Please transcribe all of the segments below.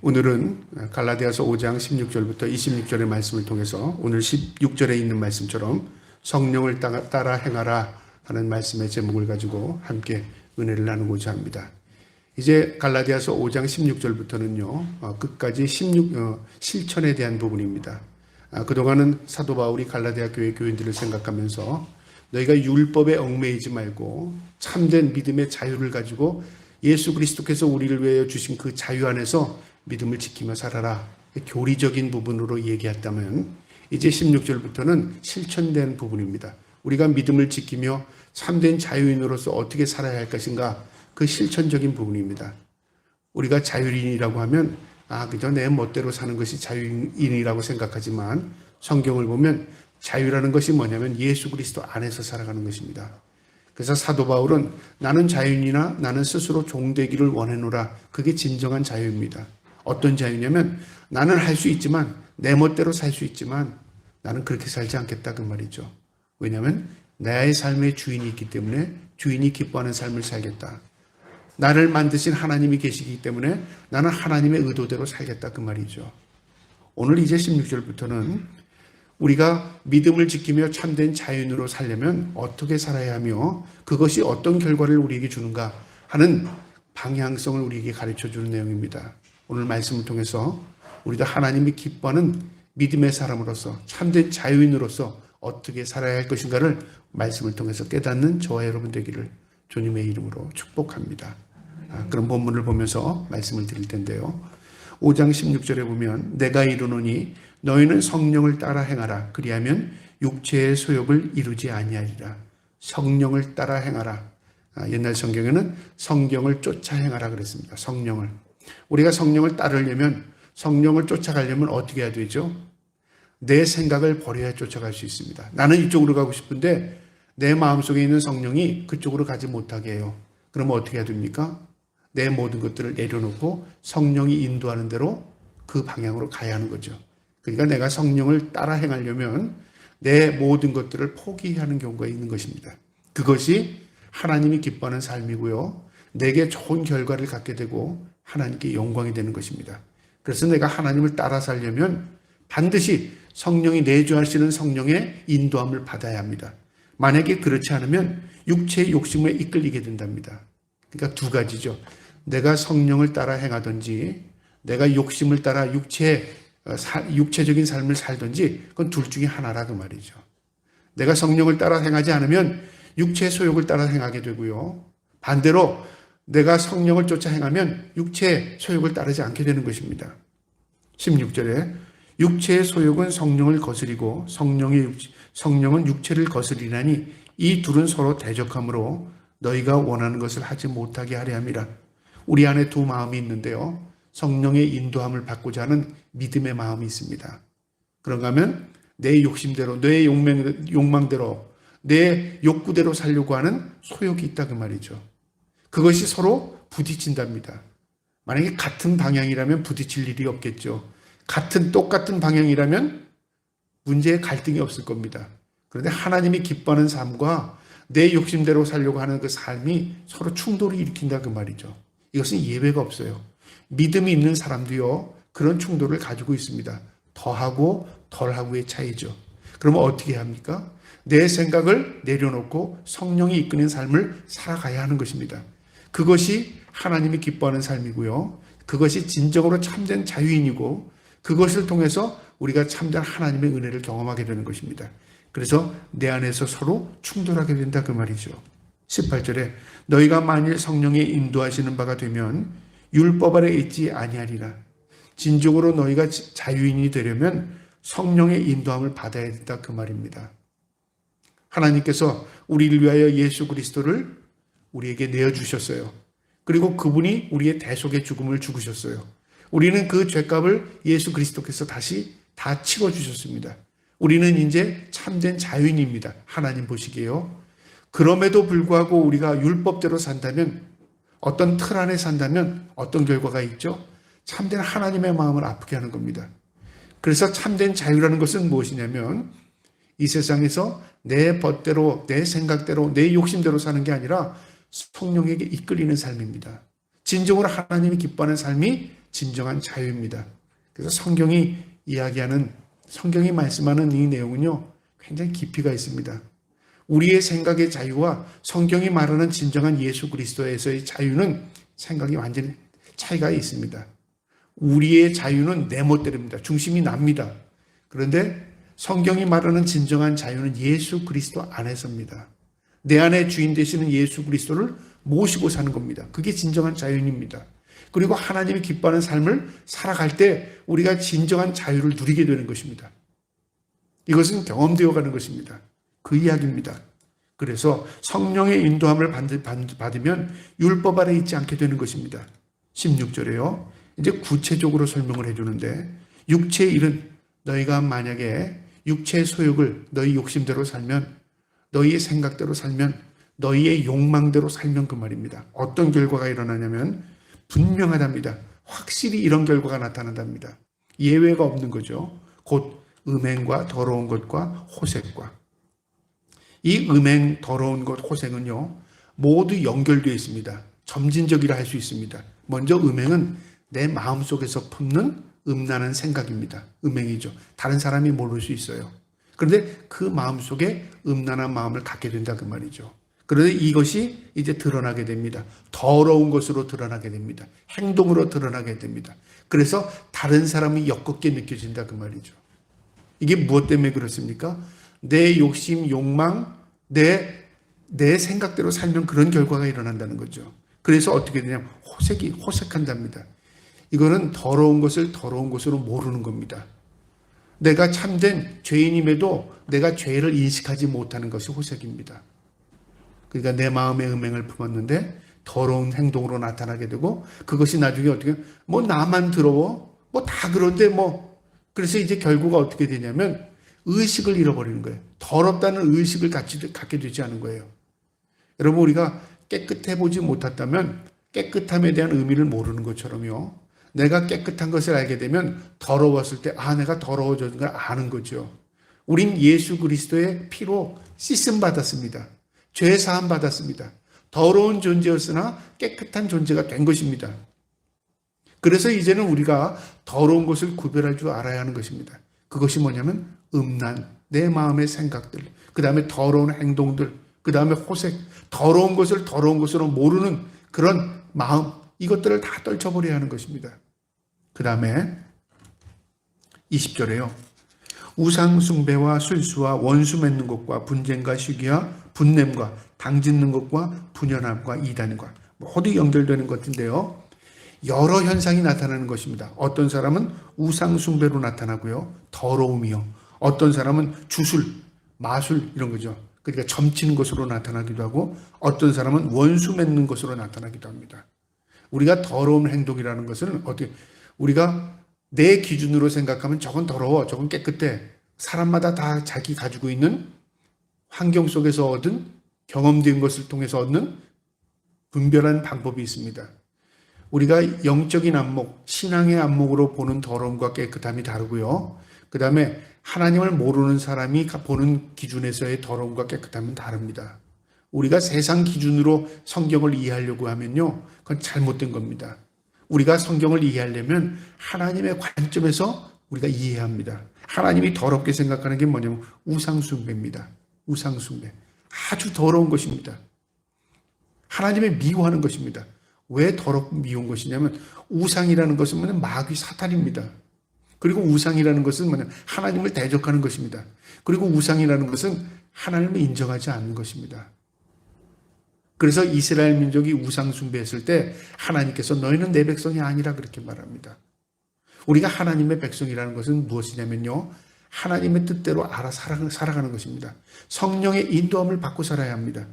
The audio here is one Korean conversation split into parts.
오늘은 갈라디아서 5장 16절부터 26절의 말씀을 통해서 오늘 16절에 있는 말씀처럼 성령을 따라 행하라 하는 말씀의 제목을 가지고 함께 은혜를 나누고자 합니다. 이제 갈라디아서 5장 16절부터는요, 끝까지 실천에 대한 부분입니다. 그동안은 사도 바울이 갈라디아 교회 교인들을 생각하면서 너희가 율법에 얽매이지 말고 참된 믿음의 자유를 가지고 예수 그리스도께서 우리를 위하여 주신 그 자유 안에서 믿음을 지키며 살아라. 교리적인 부분으로 얘기했다면 이제 16절부터는 실천된 부분입니다. 우리가 믿음을 지키며 참된 자유인으로서 어떻게 살아야 할 것인가, 그 실천적인 부분입니다. 우리가 자유인이라고 하면 그저 내 멋대로 사는 것이 자유인이라고 생각하지만 성경을 보면 자유라는 것이 뭐냐면 예수 그리스도 안에서 살아가는 것입니다. 그래서 사도 바울은 나는 자유인이나 나는 스스로 종되기를 원해노라. 그게 진정한 자유입니다. 어떤 자유냐면 나는 할 수 있지만 내 멋대로 살 수 있지만 나는 그렇게 살지 않겠다 그 말이죠. 왜냐하면 나의 삶의 주인이 있기 때문에 주인이 기뻐하는 삶을 살겠다. 나를 만드신 하나님이 계시기 때문에 나는 하나님의 의도대로 살겠다 그 말이죠. 오늘 이제 16절부터는 우리가 믿음을 지키며 참된 자유인으로 살려면 어떻게 살아야 하며 그것이 어떤 결과를 우리에게 주는가 하는 방향성을 우리에게 가르쳐주는 내용입니다. 오늘 말씀을 통해서 우리도 하나님이 기뻐하는 믿음의 사람으로서 참된 자유인으로서 어떻게 살아야 할 것인가를 말씀을 통해서 깨닫는 저와 여러분 되기를 주님의 이름으로 축복합니다. 그런 본문을 보면서 말씀을 드릴 텐데요. 5장 16절에 보면 내가 이르노니 너희는 성령을 따라 행하라. 그리하면 육체의 소욕을 이루지 아니하리라. 성령을 따라 행하라. 옛날 성경에는 성경을 쫓아 행하라 그랬습니다. 성령을. 우리가 성령을 따르려면, 성령을 쫓아가려면 어떻게 해야 되죠? 내 생각을 버려야 쫓아갈 수 있습니다. 나는 이쪽으로 가고 싶은데 내 마음속에 있는 성령이 그쪽으로 가지 못하게 해요. 그러면 어떻게 해야 됩니까? 내 모든 것들을 내려놓고 성령이 인도하는 대로 그 방향으로 가야 하는 거죠. 그러니까 내가 성령을 따라 행하려면 내 모든 것들을 포기하는 경우가 있는 것입니다. 그것이 하나님이 기뻐하는 삶이고요. 내게 좋은 결과를 갖게 되고 하나님께 영광이 되는 것입니다. 그래서 내가 하나님을 따라 살려면 반드시 성령이 내주하시는 성령의 인도함을 받아야 합니다. 만약에 그렇지 않으면 육체의 욕심에 이끌리게 된답니다. 그러니까 두 가지죠. 내가 성령을 따라 행하든지 내가 욕심을 따라 육체적인 삶을 살든지 그건 둘 중에 하나라 그 말이죠. 내가 성령을 따라 행하지 않으면 육체의 소욕을 따라 행하게 되고요. 반대로 내가 성령을 쫓아 행하면 육체의 소욕을 따르지 않게 되는 것입니다. 16절에 육체의 소욕은 성령을 거스리고 성령은 육체를 거스리나니 이 둘은 서로 대적하므로 너희가 원하는 것을 하지 못하게 하려 함이라. 우리 안에 두 마음이 있는데요. 성령의 인도함을 받고자 하는 믿음의 마음이 있습니다. 그런가 하면 내 욕심대로, 내 욕망대로, 내 욕구대로 살려고 하는 소욕이 있다 그 말이죠. 그것이 서로 부딪힌답니다. 만약에 같은 방향이라면 부딪힐 일이 없겠죠. 똑같은 방향이라면 문제에 갈등이 없을 겁니다. 그런데 하나님이 기뻐하는 삶과 내 욕심대로 살려고 하는 그 삶이 서로 충돌을 일으킨다 그 말이죠. 이것은 예외가 없어요. 믿음이 있는 사람도요, 그런 충돌을 가지고 있습니다. 더하고 덜하고의 차이죠. 그러면 어떻게 합니까? 내 생각을 내려놓고 성령이 이끄는 삶을 살아가야 하는 것입니다. 그것이 하나님이 기뻐하는 삶이고요. 그것이 진정으로 참된 자유인이고 그것을 통해서 우리가 참된 하나님의 은혜를 경험하게 되는 것입니다. 그래서 내 안에서 서로 충돌하게 된다 그 말이죠. 18절에 너희가 만일 성령의 인도하시는 바가 되면 율법 아래 있지 아니하리라. 진정으로 너희가 자유인이 되려면 성령의 인도함을 받아야 된다 그 말입니다. 하나님께서 우리를 위하여 예수 그리스도를 우리에게 내어주셨어요. 그리고 그분이 우리의 대속의 죽음을 죽으셨어요. 우리는 그 죄값을 예수 그리스도께서 다시 다 치워주셨습니다. 우리는 이제 참된 자유인입니다. 하나님 보시기에요. 그럼에도 불구하고 우리가 율법대로 산다면, 어떤 틀 안에 산다면 어떤 결과가 있죠? 참된 하나님의 마음을 아프게 하는 겁니다. 그래서 참된 자유라는 것은 무엇이냐면 이 세상에서 내 멋대로, 내 생각대로, 내 욕심대로 사는 게 아니라 성령에게 이끌리는 삶입니다. 진정으로 하나님이 기뻐하는 삶이 진정한 자유입니다. 그래서 성경이 말씀하는 이 내용은요, 굉장히 깊이가 있습니다. 우리의 생각의 자유와 성경이 말하는 진정한 예수 그리스도에서의 자유는 생각이 완전히 차이가 있습니다. 우리의 자유는 내 멋대로입니다. 중심이 납니다. 그런데 성경이 말하는 진정한 자유는 예수 그리스도 안에서입니다. 내 안에 주인 되시는 예수 그리스도를 모시고 사는 겁니다. 그게 진정한 자유입니다. 그리고 하나님이 기뻐하는 삶을 살아갈 때 우리가 진정한 자유를 누리게 되는 것입니다. 이것은 경험되어 가는 것입니다. 그 이야기입니다. 그래서 성령의 인도함을 받으면 율법 아래 있지 않게 되는 것입니다. 16절에요. 이제 구체적으로 설명을 해주는데, 육체의 일은 너희가 만약에 육체의 소욕을 너희 욕심대로 살면, 너희의 생각대로 살면, 너희의 욕망대로 살면 그 말입니다. 어떤 결과가 일어나냐면 분명하답니다. 확실히 이런 결과가 나타난답니다. 예외가 없는 거죠. 곧 음행과 더러운 것과 호색과. 이 음행, 더러운 것, 호색은요, 모두 연결되어 있습니다. 점진적이라 할 수 있습니다. 먼저 음행은 내 마음속에서 품는 음란한 생각입니다. 음행이죠. 다른 사람이 모를 수 있어요. 그런데 그 마음속에 음란한 마음을 갖게 된다 그 말이죠. 그런데 이것이 이제 드러나게 됩니다. 더러운 것으로 드러나게 됩니다. 행동으로 드러나게 됩니다. 그래서 다른 사람이 엮겁게 느껴진다 그 말이죠. 이게 무엇 때문에 그렇습니까? 내 욕심, 욕망, 내 생각대로 살면 그런 결과가 일어난다는 거죠. 그래서 어떻게 되냐면 호색한답니다. 이거는 더러운 것을 더러운 것으로 모르는 겁니다. 내가 참된 죄인임에도 내가 죄를 인식하지 못하는 것이 호색입니다. 그러니까 내 마음의 음행을 품었는데 더러운 행동으로 나타나게 되고, 그것이 나중에 어떻게, 나만 더러워? 다 그런데 그래서 이제 결과가 어떻게 되냐면 의식을 잃어버리는 거예요. 더럽다는 의식을 갖게 되지 않은 거예요. 여러분, 우리가 깨끗해 보지 못했다면 깨끗함에 대한 의미를 모르는 것처럼요, 내가 깨끗한 것을 알게 되면 더러웠을 때 내가 더러워졌는 걸 아는 거죠. 우린 예수 그리스도의 피로 씻음 받았습니다. 죄 사함 받았습니다. 더러운 존재였으나 깨끗한 존재가 된 것입니다. 그래서 이제는 우리가 더러운 것을 구별할 줄 알아야 하는 것입니다. 그것이 뭐냐면 음란, 내 마음의 생각들, 그 다음에 더러운 행동들, 그 다음에 호색, 더러운 것을 더러운 것으로 모르는 그런 마음, 이것들을 다 떨쳐버려야 하는 것입니다. 그 다음에 20절에요. 우상 숭배와 술수와 원수 맺는 것과 분쟁과 시기와 분냄과 당짓는 것과 분연함과 이단과 모두 연결되는 것인데요, 여러 현상이 나타나는 것입니다. 어떤 사람은 우상 숭배로 나타나고요, 더러움이요. 어떤 사람은 주술, 마술 이런 거죠. 그러니까 점치는 것으로 나타나기도 하고, 어떤 사람은 원수 맺는 것으로 나타나기도 합니다. 우리가 더러운 행동이라는 것은 우리가 내 기준으로 생각하면 저건 더러워, 저건 깨끗해. 사람마다 다 자기 가지고 있는 환경 속에서 얻은 경험된 것을 통해서 얻는 분별한 방법이 있습니다. 우리가 영적인 안목, 신앙의 안목으로 보는 더러움과 깨끗함이 다르고요. 그 다음에 하나님을 모르는 사람이 보는 기준에서의 더러움과 깨끗함은 다릅니다. 우리가 세상 기준으로 성경을 이해하려고 하면요, 그건 잘못된 겁니다. 우리가 성경을 이해하려면 하나님의 관점에서 우리가 이해해야 합니다. 하나님이 더럽게 생각하는 게 뭐냐면 우상숭배입니다. 우상숭배. 아주 더러운 것입니다. 하나님의 미워하는 것입니다. 왜 더럽고 미운 것이냐면 우상이라는 것은 마귀 사탄입니다. 그리고 우상이라는 것은 하나님을 대적하는 것입니다. 그리고 우상이라는 것은 하나님을 인정하지 않는 것입니다. 그래서 이스라엘 민족이 우상 숭배했을 때 하나님께서 너희는 내 백성이 아니라 그렇게 말합니다. 우리가 하나님의 백성이라는 것은 무엇이냐면요, 하나님의 뜻대로 알아 살아가는 것입니다. 성령의 인도함을 받고 살아야 합니다.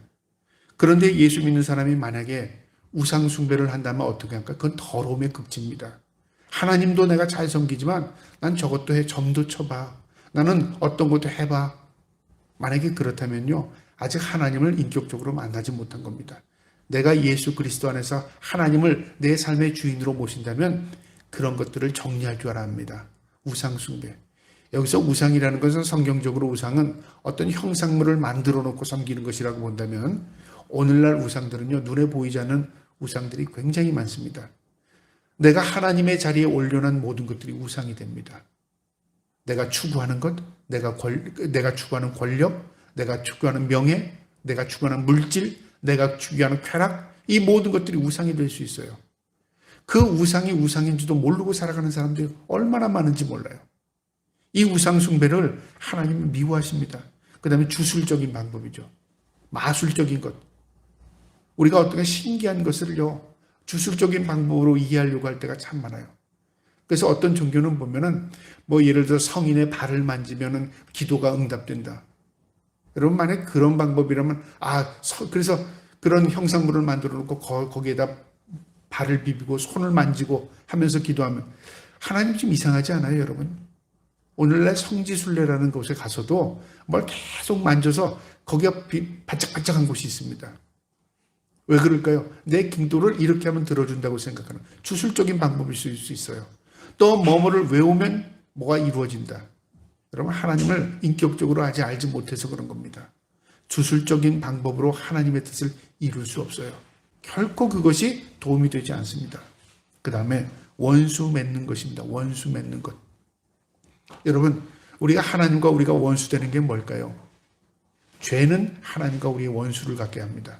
그런데 예수 믿는 사람이 만약에 우상 숭배를 한다면 어떻게 할까? 그건 더러움의 극치입니다. 하나님도 내가 잘 섬기지만 난 저것도 해, 점도 쳐봐. 나는 어떤 것도 해봐. 만약에 그렇다면요, 아직 하나님을 인격적으로 만나지 못한 겁니다. 내가 예수 그리스도 안에서 하나님을 내 삶의 주인으로 모신다면 그런 것들을 정리할 줄 알아야 합니다. 우상 숭배. 여기서 우상이라는 것은 성경적으로 우상은 어떤 형상물을 만들어 놓고 섬기는 것이라고 본다면, 오늘날 우상들은요, 눈에 보이지 않는 우상들이 굉장히 많습니다. 내가 하나님의 자리에 올려놓은 모든 것들이 우상이 됩니다. 내가 추구하는 것, 내가 추구하는 권력, 내가 추구하는 명예, 내가 추구하는 물질, 내가 추구하는 쾌락, 이 모든 것들이 우상이 될 수 있어요. 그 우상이 우상인지도 모르고 살아가는 사람들이 얼마나 많은지 몰라요. 이 우상 숭배를 하나님은 미워하십니다. 그 다음에 주술적인 방법이죠. 마술적인 것. 우리가 어떤 신기한 것을요, 주술적인 방법으로 이해하려고 할 때가 참 많아요. 그래서 어떤 종교는 보면은 예를 들어 성인의 발을 만지면은 기도가 응답된다. 여러분, 만약 그런 방법이라면 그래서 그런 형상물을 만들어 놓고 거기에다 발을 비비고 손을 만지고 하면서 기도하면 하나님 좀 이상하지 않아요, 여러분? 오늘날 성지순례라는 곳에 가서도 뭘 계속 만져서 거기가 반짝반짝한 곳이 있습니다. 왜 그럴까요? 내 기도를 이렇게 하면 들어준다고 생각하는 주술적인 방법일 수 있어요. 또 뭐뭐를 외우면 뭐가 이루어진다. 여러분, 하나님을 인격적으로 아직 알지 못해서 그런 겁니다. 주술적인 방법으로 하나님의 뜻을 이룰 수 없어요. 결코 그것이 도움이 되지 않습니다. 그 다음에 원수 맺는 것입니다. 원수 맺는 것. 여러분, 우리가 하나님과 우리가 원수 되는 게 뭘까요? 죄는 하나님과 우리의 원수를 갖게 합니다.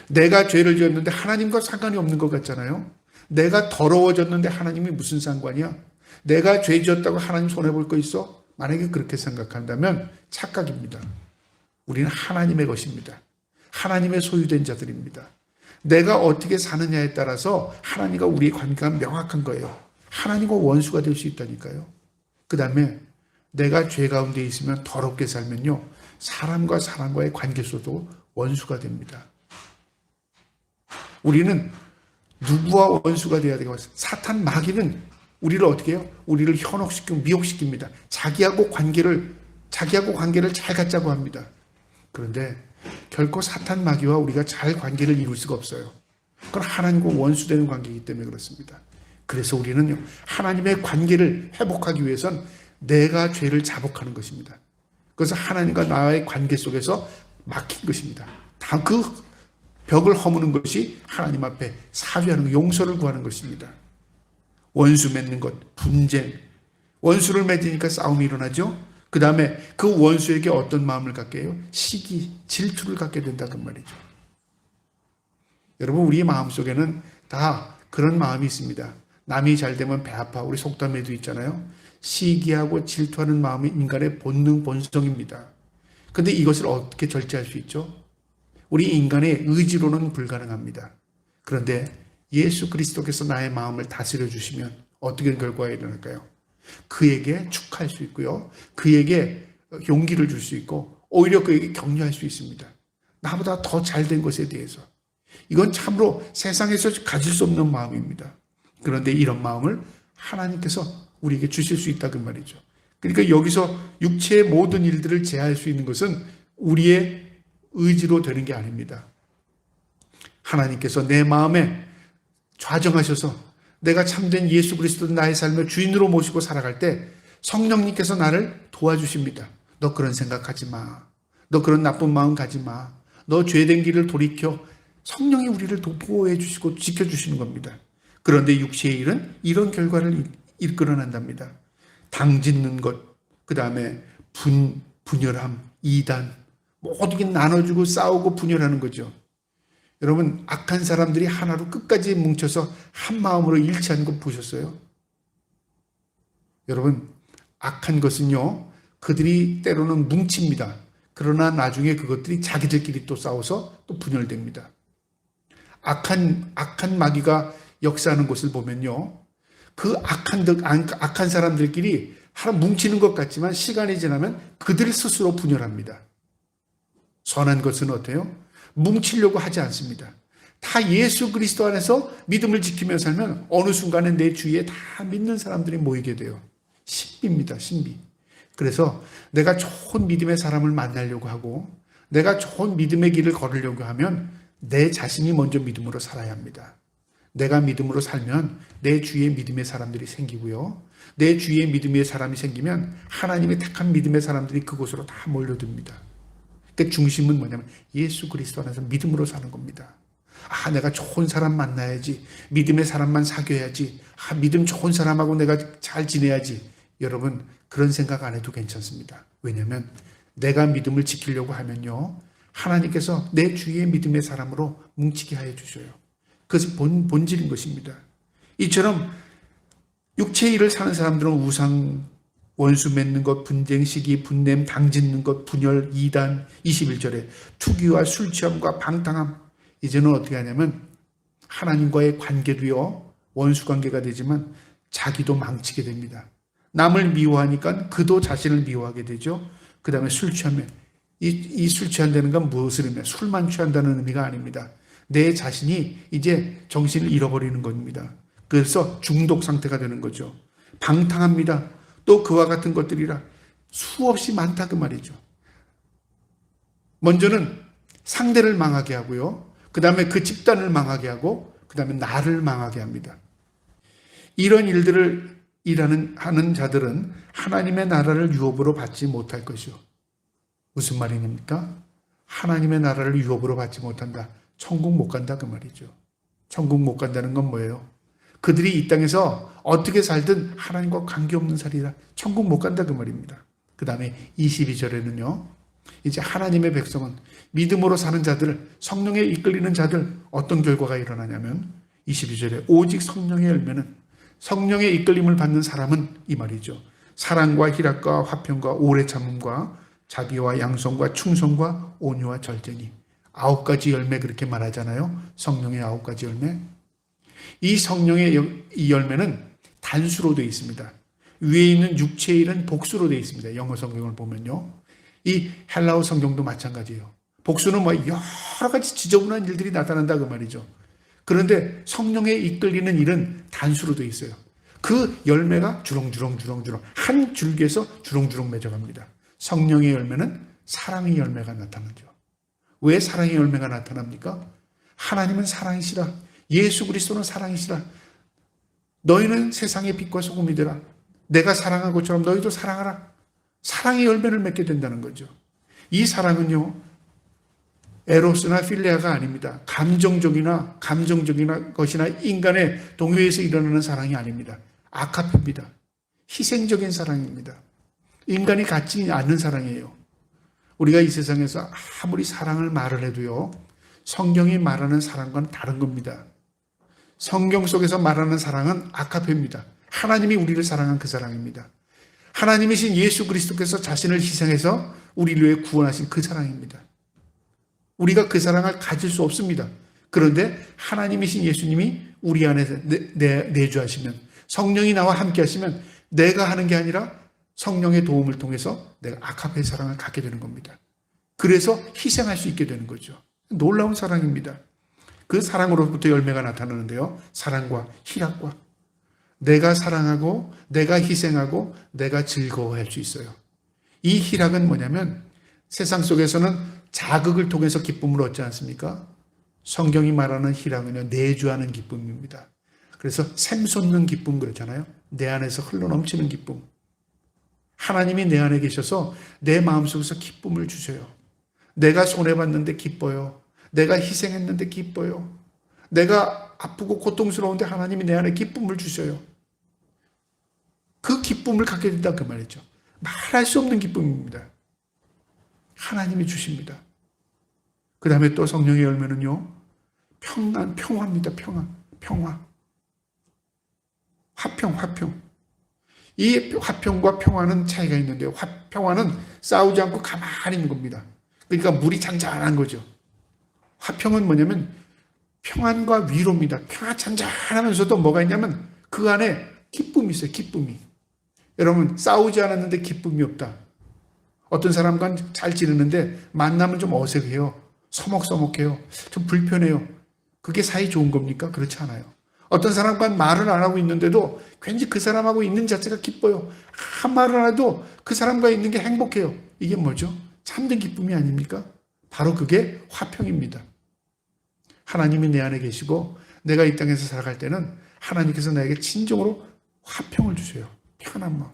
내가 죄를 지었는데 하나님과 상관이 없는 것 같잖아요. 내가 더러워졌는데 하나님이 무슨 상관이야? 내가 죄 지었다고 하나님 손해볼 거 있어? 만약에 그렇게 생각한다면 착각입니다. 우리는 하나님의 것입니다. 하나님의 소유된 자들입니다. 내가 어떻게 사느냐에 따라서 하나님과 우리의 관계가 명확한 거예요. 하나님과 원수가 될 수 있다니까요. 그 다음에 내가 죄 가운데 있으면 더럽게 살면요, 사람과 사람과의 관계에서도 원수가 됩니다. 우리는 누구와 원수가 돼야 되고, 사탄 마귀는 우리를 어떻게 해요? 우리를 현혹시키고 미혹시킵니다. 자기하고 관계를 잘 갖자고 합니다. 그런데 결코 사탄 마귀와 우리가 잘 관계를 이룰 수가 없어요. 그건 하나님과 원수되는 관계이기 때문에 그렇습니다. 그래서 우리는 하나님의 관계를 회복하기 위해선 내가 죄를 자복하는 것입니다. 그래서 하나님과 나의 관계 속에서 막힌 것입니다. 다 그 벽을 허무는 것이 하나님 앞에 사죄하는 것, 용서를 구하는 것입니다. 원수 맺는 것, 분쟁. 원수를 맺으니까 싸움이 일어나죠. 그 다음에 그 원수에게 어떤 마음을 갖게 해요? 시기, 질투를 갖게 된다는 말이죠. 여러분, 우리의 마음속에는 다 그런 마음이 있습니다. 남이 잘 되면 배 아파. 우리 속담에도 있잖아요. 시기하고 질투하는 마음이 인간의 본성입니다. 그런데 이것을 어떻게 절제할 수 있죠? 우리 인간의 의지로는 불가능합니다. 그런데 예수 그리스도께서 나의 마음을 다스려 주시면 어떻게 결과가 일어날까요? 그에게 축하할 수 있고요. 그에게 용기를 줄 수 있고 오히려 그에게 격려할 수 있습니다. 나보다 더 잘된 것에 대해서. 이건 참으로 세상에서 가질 수 없는 마음입니다. 그런데 이런 마음을 하나님께서 우리에게 주실 수 있다는 말이죠. 그러니까 여기서 육체의 모든 일들을 제어할 수 있는 것은 우리의 의지로 되는 게 아닙니다. 하나님께서 내 마음에 좌정하셔서 내가 참된 예수 그리스도를 나의 삶의 주인으로 모시고 살아갈 때 성령님께서 나를 도와주십니다. 너 그런 생각하지 마. 너 그런 나쁜 마음 가지 마. 너 죄된 길을 돌이켜. 성령이 우리를 보호해 주시고 지켜주시는 겁니다. 그런데 육체의 일은 이런 결과를 이끌어낸답니다. 당짓는 것, 그 다음에 분열함, 이단, 모든 게 나눠주고 싸우고 분열하는 거죠. 여러분, 악한 사람들이 하나로 끝까지 뭉쳐서 한 마음으로 일치하는 거 보셨어요? 여러분, 악한 것은요, 그들이 때로는 뭉칩니다. 그러나 나중에 그것들이 자기들끼리 또 싸워서 또 분열됩니다. 악한 마귀가 역사하는 것을 보면요, 그 악한 사람들끼리 하나 뭉치는 것 같지만 시간이 지나면 그들 스스로 분열합니다. 선한 것은 어때요? 뭉치려고 하지 않습니다. 다 예수 그리스도 안에서 믿음을 지키며 살면 어느 순간에 내 주위에 다 믿는 사람들이 모이게 돼요. 신비입니다, 신비. 그래서 내가 좋은 믿음의 사람을 만나려고 하고 내가 좋은 믿음의 길을 걸으려고 하면 내 자신이 먼저 믿음으로 살아야 합니다. 내가 믿음으로 살면 내 주위에 믿음의 사람들이 생기고요. 내 주위에 믿음의 사람이 생기면 하나님의 택한 믿음의 사람들이 그곳으로 다 몰려듭니다. 그 중심은 뭐냐면 예수 그리스도 안에서 믿음으로 사는 겁니다. 내가 좋은 사람 만나야지. 믿음의 사람만 사귀어야지. 믿음 좋은 사람하고 내가 잘 지내야지. 여러분, 그런 생각 안 해도 괜찮습니다. 왜냐하면 내가 믿음을 지키려고 하면요, 하나님께서 내 주위의 믿음의 사람으로 뭉치게 하여 주셔요. 그것이 본질인 것입니다. 이처럼 육체의 일을 사는 사람들은 우상, 원수 맺는 것, 분쟁, 시기, 분냄, 당 짓는 것, 분열, 이단, 21절에 투기와 술 취함과 방탕함. 이제는 어떻게 하냐면 하나님과의 관계도요, 원수 관계가 되지만 자기도 망치게 됩니다. 남을 미워하니까 그도 자신을 미워하게 되죠. 그 다음에 술 취하면 이 술 취한다는 건 무엇을 의미해요? 술만 취한다는 의미가 아닙니다. 내 자신이 이제 정신을 잃어버리는 겁니다. 그래서 중독 상태가 되는 거죠. 방탕합니다. 또 그와 같은 것들이라 수없이 많다 그 말이죠. 먼저는 상대를 망하게 하고요. 그 다음에 그 집단을 망하게 하고 그 다음에 나를 망하게 합니다. 이런 일들을 하는 자들은 하나님의 나라를 유업으로 받지 못할 것이요. 무슨 말입니까? 하나님의 나라를 유업으로 받지 못한다. 천국 못 간다 그 말이죠. 천국 못 간다는 건 뭐예요? 그들이 이 땅에서 어떻게 살든 하나님과 관계없는 살이라 천국 못 간다 그 말입니다. 그 다음에 22절에는요. 이제 하나님의 백성은 믿음으로 사는 자들, 성령에 이끌리는 자들 어떤 결과가 일어나냐면 22절에 오직 성령의 열매는 성령의 이끌림을 받는 사람은 이 말이죠. 사랑과 희락과 화평과 오래 참음과 자비와 양성과 충성과 온유와 절제니 9가지 열매 그렇게 말하잖아요. 성령의 9가지 열매. 이 성령의 이 열매는 단수로 되어 있습니다. 위에 있는 육체의 일은 복수로 되어 있습니다. 영어 성경을 보면요. 이 헬라어 성경도 마찬가지예요. 복수는 여러 가지 지저분한 일들이 나타난다 그 말이죠. 그런데 성령에 이끌리는 일은 단수로 되어 있어요. 그 열매가 주렁주렁 한 줄기에서 주렁주렁 맺어갑니다. 성령의 열매는 사랑의 열매가 나타나죠. 왜 사랑의 열매가 나타납니까? 하나님은 사랑이시라. 예수 그리스도는 사랑이시라. 너희는 세상의 빛과 소금이 되라. 내가 사랑한 것처럼 너희도 사랑하라. 사랑의 열매를 맺게 된다는 거죠. 이 사랑은요, 에로스나 필레아가 아닙니다. 감정적이나 것이나 인간의 동요에서 일어나는 사랑이 아닙니다. 아카페입니다. 희생적인 사랑입니다. 인간이 갖지 않는 사랑이에요. 우리가 이 세상에서 아무리 사랑을 말을 해도요, 성경이 말하는 사랑과는 다른 겁니다. 성경 속에서 말하는 사랑은 아카페입니다. 하나님이 우리를 사랑한 그 사랑입니다. 하나님이신 예수 그리스도께서 자신을 희생해서 우리를 위해 구원하신 그 사랑입니다. 우리가 그 사랑을 가질 수 없습니다. 그런데 하나님이신 예수님이 우리 안에서 내주하시면, 성령이 나와 함께 하시면 내가 하는 게 아니라 성령의 도움을 통해서 내가 아카페의 사랑을 갖게 되는 겁니다. 그래서 희생할 수 있게 되는 거죠. 놀라운 사랑입니다. 그 사랑으로부터 열매가 나타나는데요. 사랑과 희락과 내가 사랑하고 내가 희생하고 내가 즐거워할 수 있어요. 이 희락은 뭐냐면 세상 속에서는 자극을 통해서 기쁨을 얻지 않습니까? 성경이 말하는 희락은요, 내주하는 기쁨입니다. 그래서 샘솟는 기쁨 그렇잖아요. 내 안에서 흘러넘치는 기쁨. 하나님이 내 안에 계셔서 내 마음속에서 기쁨을 주셔요. 내가 손해봤는데 기뻐요. 내가 희생했는데 기뻐요. 내가 아프고 고통스러운데 하나님이 내 안에 기쁨을 주셔요. 그 기쁨을 갖게 된다 그 말이죠. 말할 수 없는 기쁨입니다. 하나님이 주십니다. 그 다음에 또 성령의 열매는요, 평화입니다. 평화. 화평. 이 화평과 평화는 차이가 있는데요. 평화는 싸우지 않고 가만히 있는 겁니다. 그러니까 물이 잔잔한 거죠. 화평은 뭐냐면 평안과 위로입니다. 평화 잔잔하면서도 뭐가 있냐면 그 안에 기쁨이 있어요. 기쁨이. 여러분, 싸우지 않았는데 기쁨이 없다. 어떤 사람과 잘 지내는데 만나면 좀 어색해요. 서먹서먹해요. 좀 불편해요. 그게 사이 좋은 겁니까? 그렇지 않아요. 어떤 사람과 말을 안 하고 있는데도 왠지 그 사람하고 있는 자체가 기뻐요. 한 말을 안 해도 그 사람과 있는 게 행복해요. 이게 뭐죠? 참된 기쁨이 아닙니까? 바로 그게 화평입니다. 하나님이 내 안에 계시고 내가 이 땅에서 살아갈 때는 하나님께서 나에게 진정으로 화평을 주세요. 편한 마음.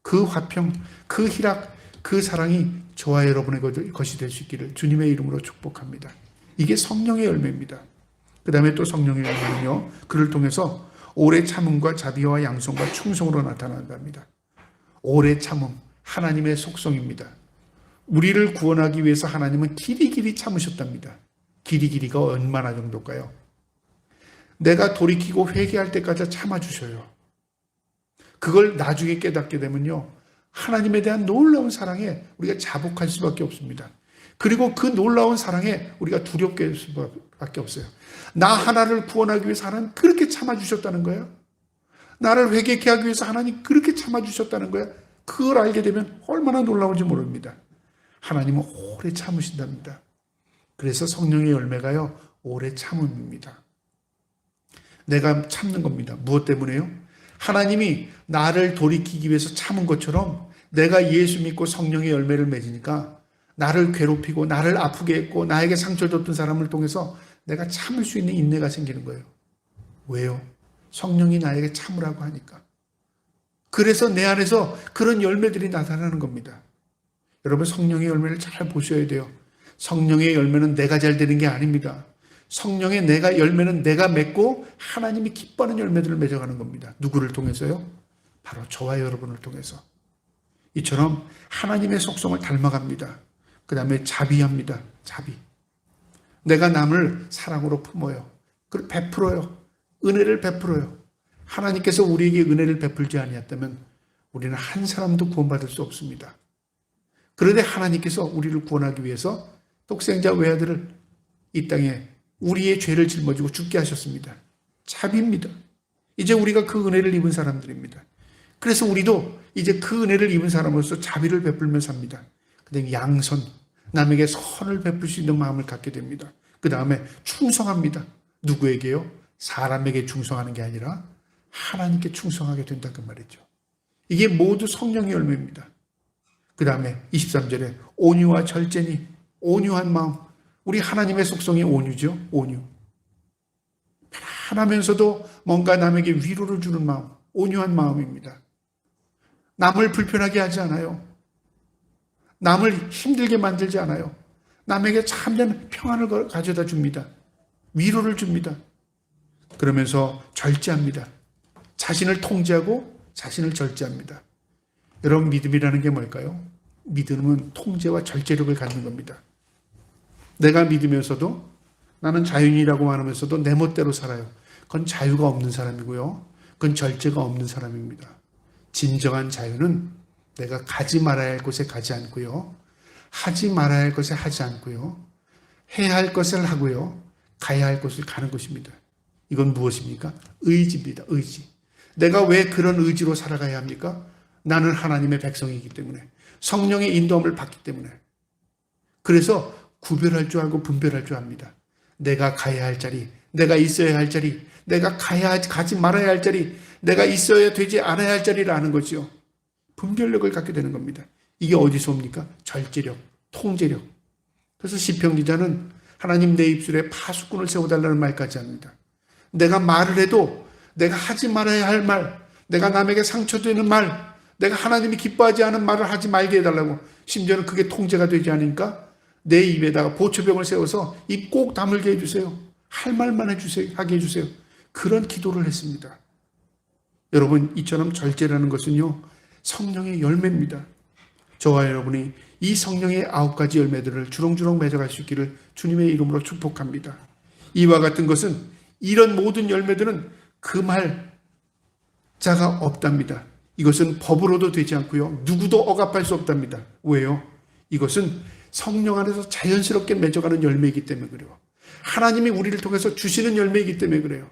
그 화평, 그 희락, 그 사랑이 저와 여러분의 것이 될 수 있기를 주님의 이름으로 축복합니다. 이게 성령의 열매입니다. 그 다음에 또 성령의 열매는요, 그를 통해서 오래 참음과 자비와 양성과 충성으로 나타난답니다. 오래 참음, 하나님의 속성입니다. 우리를 구원하기 위해서 하나님은 길이길이 참으셨답니다. 길이가 얼마나 정도일까요? 내가 돌이키고 회개할 때까지 참아주셔요. 그걸 나중에 깨닫게 되면요, 하나님에 대한 놀라운 사랑에 우리가 자복할 수밖에 없습니다. 그리고 그 놀라운 사랑에 우리가 두렵게 할 수밖에 없어요. 나 하나를 구원하기 위해서 하나님 그렇게 참아주셨다는 거예요. 나를 회개케 하기 위해서 하나님 그렇게 참아주셨다는 거예요. 그걸 알게 되면 얼마나 놀라운지 모릅니다. 하나님은 오래 참으신답니다. 그래서 성령의 열매가요, 오래 참음입니다. 내가 참는 겁니다. 무엇 때문에요? 하나님이 나를 돌이키기 위해서 참은 것처럼 내가 예수 믿고 성령의 열매를 맺으니까 나를 괴롭히고 나를 아프게 했고 나에게 상처 줬던 사람을 통해서 내가 참을 수 있는 인내가 생기는 거예요. 왜요? 성령이 나에게 참으라고 하니까. 그래서 내 안에서 그런 열매들이 나타나는 겁니다. 여러분, 성령의 열매를 잘 보셔야 돼요. 성령의 열매는 내가 잘 되는 게 아닙니다. 성령의 열매는 내가 맺고 하나님이 기뻐하는 열매들을 맺어가는 겁니다. 누구를 통해서요? 바로 저와 여러분을 통해서. 이처럼 하나님의 속성을 닮아갑니다. 그 다음에 자비합니다. 자비. 내가 남을 사랑으로 품어요. 그걸 베풀어요. 은혜를 베풀어요. 하나님께서 우리에게 은혜를 베풀지 아니었다면 우리는 한 사람도 구원받을 수 없습니다. 그런데 하나님께서 우리를 구원하기 위해서 독생자 외아들을 이 땅에 우리의 죄를 짊어지고 죽게 하셨습니다. 자비입니다. 이제 우리가 그 은혜를 입은 사람들입니다. 그래서 우리도 이제 그 은혜를 입은 사람으로서 자비를 베풀며 삽니다. 그다음에 양선, 남에게 선을 베풀 수 있는 마음을 갖게 됩니다. 그 다음에 충성합니다. 누구에게요? 사람에게 충성하는 게 아니라 하나님께 충성하게 된다 그 말이죠. 이게 모두 성령의 열매입니다. 그 다음에 23절에 온유와 절제니, 온유한 마음. 우리 하나님의 속성이 온유죠. 온유. 편안하면서도 뭔가 남에게 위로를 주는 마음, 온유한 마음입니다. 남을 불편하게 하지 않아요. 남을 힘들게 만들지 않아요. 남에게 참된 평안을 가져다 줍니다. 위로를 줍니다. 그러면서 절제합니다. 자신을 통제하고 자신을 절제합니다. 여러분, 믿음이라는 게 뭘까요? 믿음은 통제와 절제력을 갖는 겁니다. 내가 믿으면서도 나는 자유인이라고 말하면서도 내 멋대로 살아요. 그건 자유가 없는 사람이고요. 그건 절제가 없는 사람입니다. 진정한 자유는 내가 가지 말아야 할 곳에 가지 않고요. 하지 말아야 할 것에 하지 않고요. 해야 할 것을 하고요. 가야 할 곳을 가는 것입니다. 이건 무엇입니까? 의지입니다. 의지. 내가 왜 그런 의지로 살아가야 합니까? 나는 하나님의 백성이기 때문에, 성령의 인도함을 받기 때문에. 그래서 구별할 줄 알고 분별할 줄 압니다. 내가 가야 할 자리, 내가 있어야 할 자리, 내가 가지 말아야 할 자리, 내가 있어야 되지 않아야 할 자리를 아는 거지요. 분별력을 갖게 되는 겁니다. 이게 어디서 옵니까? 절제력, 통제력. 그래서 시편 기자는 하나님 내 입술에 파수꾼을 세워달라는 말까지 합니다. 내가 말을 해도 내가 하지 말아야 할 말, 내가 남에게 상처되는 말, 내가 하나님이 기뻐하지 않은 말을 하지 말게 해달라고. 심지어는 그게 통제가 되지 않으니까 내 입에다가 보초병을 세워서 입 꼭 다물게 해주세요. 할 말만 해주세요. 하게 해주세요. 그런 기도를 했습니다. 여러분, 이처럼 절제라는 것은요, 성령의 열매입니다. 저와 여러분이 이 성령의 9가지 열매들을 주렁주렁 맺어갈 수 있기를 주님의 이름으로 축복합니다. 이와 같은 것은, 이런 모든 열매들은 금할 자가 없답니다. 이것은 법으로도 되지 않고요, 누구도 억압할 수 없답니다. 왜요? 이것은 성령 안에서 자연스럽게 맺어가는 열매이기 때문에 그래요. 하나님이 우리를 통해서 주시는 열매이기 때문에 그래요.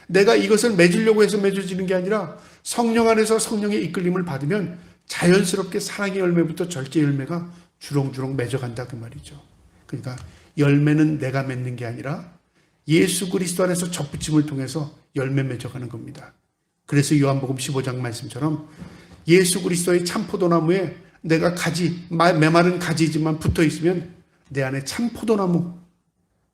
내가 이것을 맺으려고 해서 맺어지는 게 아니라 성령 안에서 성령의 이끌림을 받으면 자연스럽게 사랑의 열매부터 절제 열매가 주렁주렁 맺어간다 그 말이죠. 그러니까 열매는 내가 맺는 게 아니라 예수 그리스도 안에서 접붙임을 통해서 열매 맺어가는 겁니다. 그래서 요한복음 15장 말씀처럼 예수 그리스도의 참포도나무에 내가 메마른 가지지만 붙어 있으면 내 안에 참포도나무,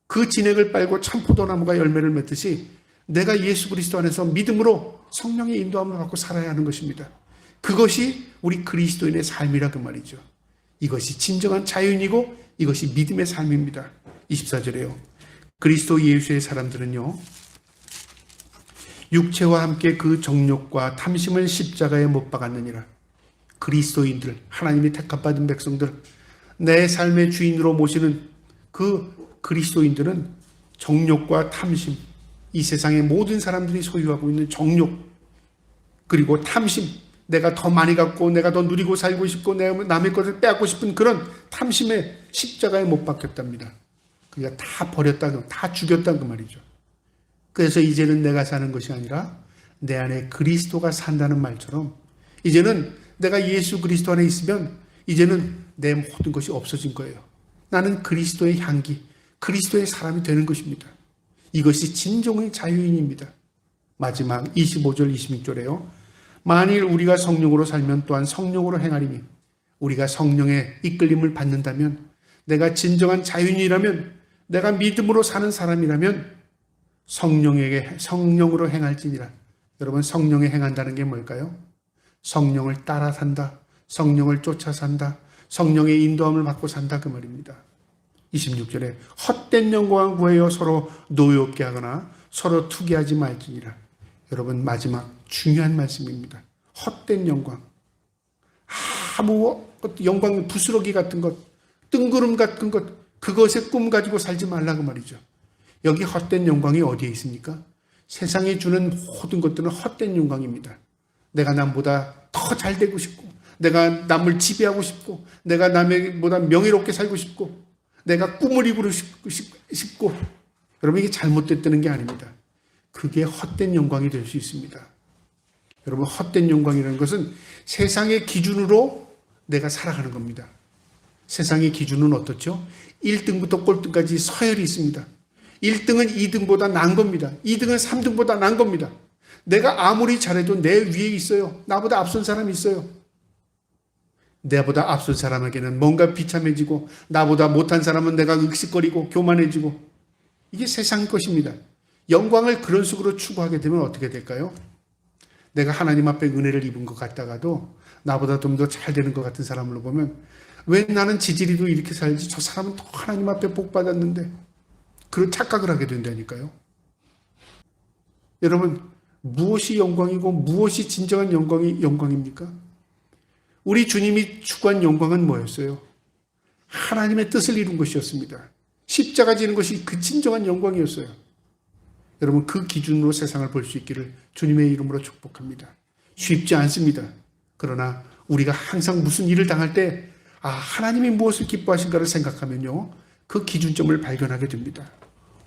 그 진액을 빨고 참포도나무가 열매를 맺듯이 내가 예수 그리스도 안에서 믿음으로 성령의 인도함을 받고 살아야 하는 것입니다. 그것이 우리 그리스도인의 삶이라 그 말이죠. 이것이 진정한 자유인이고 이것이 믿음의 삶입니다. 24절에요. 그리스도 예수의 사람들은요, 육체와 함께 그 정욕과 탐심을 십자가에 못 박았느니라. 그리스도인들, 하나님이 택함받은 백성들, 내 삶의 주인으로 모시는 그 그리스도인들은 정욕과 탐심, 이 세상의 모든 사람들이 소유하고 있는 정욕, 그리고 탐심, 내가 더 많이 갖고 내가 더 누리고 살고 싶고 내가 남의 것을 빼앗고 싶은 그런 탐심에 십자가에 못 박혔답니다. 그러니까 다 버렸다, 다 죽였다 그 말이죠. 그래서 이제는 내가 사는 것이 아니라 내 안에 그리스도가 산다는 말처럼 이제는 내가 예수 그리스도 안에 있으면 이제는 내 모든 것이 없어진 거예요. 나는 그리스도의 향기, 그리스도의 사람이 되는 것입니다. 이것이 진정의 자유인입니다. 마지막 25절 26절에요. 만일 우리가 성령으로 살면 또한 성령으로 행하리니, 우리가 성령의 이끌림을 받는다면, 내가 진정한 자유인이라면, 내가 믿음으로 사는 사람이라면 성령으로 행할지니라. 여러분, 성령에 행한다는 게 뭘까요? 성령을 따라 산다, 성령을 쫓아 산다, 성령의 인도함을 받고 산다 그 말입니다. 26절에 헛된 영광 구하여 서로 노엽게 하거나 서로 투기하지 말지니라. 여러분, 마지막 중요한 말씀입니다. 헛된 영광, 아무 영광, 부스러기 같은 것, 뜬구름 같은 것, 그것의 꿈 가지고 살지 말라고 말이죠. 여기 헛된 영광이 어디에 있습니까? 세상에 주는 모든 것들은 헛된 영광입니다. 내가 남보다 더 잘 되고 싶고, 내가 남을 지배하고 싶고, 내가 남보다 명예롭게 살고 싶고, 내가 꿈을 이루고 싶고, 여러분, 이게 잘못됐다는 게 아닙니다. 그게 헛된 영광이 될 수 있습니다. 여러분, 헛된 영광이라는 것은 세상의 기준으로 내가 살아가는 겁니다. 세상의 기준은 어떻죠? 1등부터 꼴등까지 서열이 있습니다. 1등은 2등보다 난 겁니다. 2등은 3등보다 난 겁니다. 내가 아무리 잘해도 내 위에 있어요. 나보다 앞선 사람이 있어요. 나보다 앞선 사람에게는 뭔가 비참해지고, 나보다 못한 사람은 내가 윽식거리고 교만해지고, 이게 세상 것입니다. 영광을 그런 식으로 추구하게 되면 어떻게 될까요? 내가 하나님 앞에 은혜를 입은 것 같다가도 나보다 좀 더 잘 되는 것 같은 사람을 보면, 왜 나는 지지리도 이렇게 살지, 저 사람은 또 하나님 앞에 복 받았는데, 그런 착각을 하게 된다니까요. 여러분, 무엇이 영광이고 무엇이 진정한 영광입니까? 우리 주님이 추구한 영광은 뭐였어요? 하나님의 뜻을 이룬 것이었습니다. 십자가 지는 것이 그 진정한 영광이었어요. 여러분, 그 기준으로 세상을 볼 수 있기를 주님의 이름으로 축복합니다. 쉽지 않습니다. 그러나 우리가 항상 무슨 일을 당할 때 하나님이 무엇을 기뻐하신가를 생각하면요, 그 기준점을 발견하게 됩니다.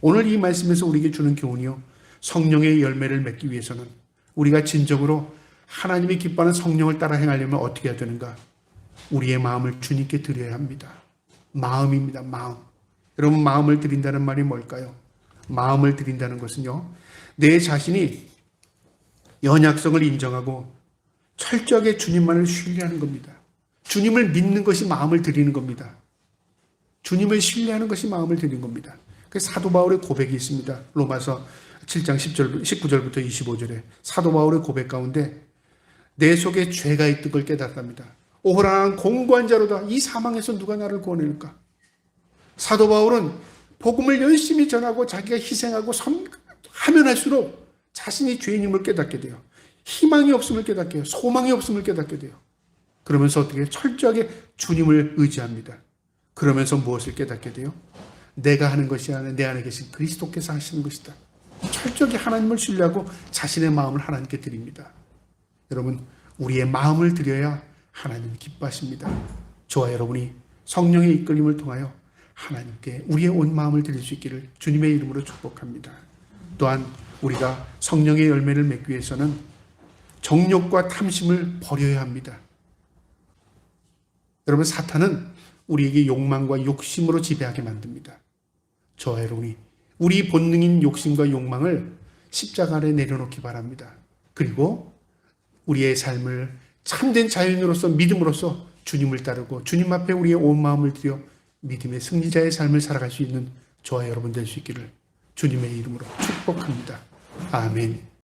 오늘 이 말씀에서 우리에게 주는 교훈이요, 성령의 열매를 맺기 위해서는 우리가 진정으로 하나님이 기뻐하는 성령을 따라 행하려면 어떻게 해야 되는가? 우리의 마음을 주님께 드려야 합니다. 마음입니다. 마음. 여러분, 마음을 드린다는 말이 뭘까요? 마음을 드린다는 것은요, 내 자신이 연약성을 인정하고 철저하게 주님만을 신뢰하는 겁니다. 주님을 믿는 것이 마음을 드리는 겁니다. 주님을 신뢰하는 것이 마음을 드리는 겁니다. 그래서 사도 바울의 고백이 있습니다. 로마서 7장 19절부터 25절에 사도 바울의 고백 가운데 내 속에 죄가 있던 걸 깨닫답니다. 오호라, 나는 공고한 자로다. 이 사망에서 누가 나를 구원할까? 사도 바울은 복음을 열심히 전하고 자기가 희생하고 하면 할수록 자신이 죄인임을 깨닫게 돼요. 희망이 없음을 깨닫게 돼요. 소망이 없음을 깨닫게 돼요. 그러면서 어떻게 철저하게 주님을 의지합니다. 그러면서 무엇을 깨닫게 돼요? 내가 하는 것이 아니라 내 안에 계신 그리스도께서 하시는 것이다. 철저하게 하나님을 신뢰하고 자신의 마음을 하나님께 드립니다. 여러분, 우리의 마음을 드려야 하나님이 기뻐하십니다. 저와 여러분이 성령의 이끌림을 통하여 하나님께 우리의 온 마음을 드릴 수 있기를 주님의 이름으로 축복합니다. 또한 우리가 성령의 열매를 맺기 위해서는 정욕과 탐심을 버려야 합니다. 여러분, 사탄은 우리에게 욕망과 욕심으로 지배하게 만듭니다. 저와 여러분이 우리 본능인 욕심과 욕망을 십자가 아래 내려놓기 바랍니다. 그리고 우리의 삶을 참된 자유인으로서 믿음으로써 주님을 따르고 주님 앞에 우리의 온 마음을 들여 믿음의 승리자의 삶을 살아갈 수 있는 저와 여러분 될 수 있기를 주님의 이름으로 축복합니다. 아멘.